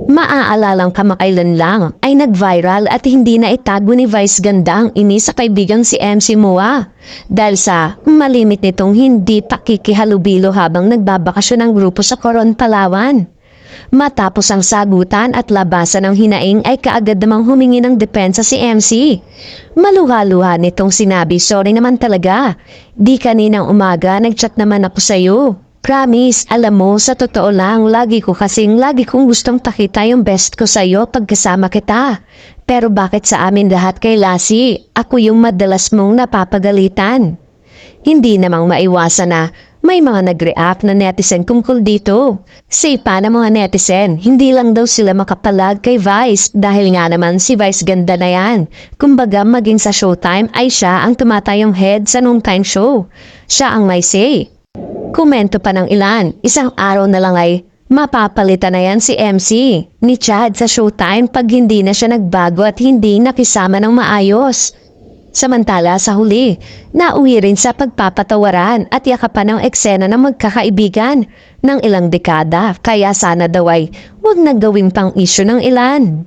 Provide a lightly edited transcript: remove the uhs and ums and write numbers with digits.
Maaalalang kamakailan lang ay nag-viral at hindi na itago ni Vice Ganda ang inis sa kaibigang si MC Moa dahil sa malimit nitong hindi pakikihalubilo habang nagbabakasyon ang grupo sa Coron, Palawan. Matapos ang sagutan at labasan ng hinaing ay kaagad namang humingi ng depensa si MC. Maluha-luha nitong sinabi, "Sorry naman talaga. Di kaninang umaga nagchat naman ako sa'yo. Promise, alam mo, sa totoo lang, lagi kong gustong pakita yung best ko sa'yo pagkasama kita. Pero bakit sa amin lahat kay Lassie? Ako yung madalas mong napapagalitan." Hindi namang maiwasan na may mga nag-react na netizen tungkol dito. Sipa ng mga netizen, hindi lang daw sila makapalag kay Vice dahil nga naman si Vice Ganda na yan. Kumbaga maging sa Showtime ay siya ang tumatayong head sa noontime show. Siya ang may say. Komento pa ng ilan, isang araw na lang ay mapapalitan na yan si MC ni Chad sa Showtime pag hindi na siya nagbago at hindi nakisama ng maayos. Samantala sa huli, nauwi rin sa pagpapatawaran at yakapan ng eksena ng magkakaibigan ng ilang dekada kaya sana daw ay huwag nagawing pang issue ng ilan.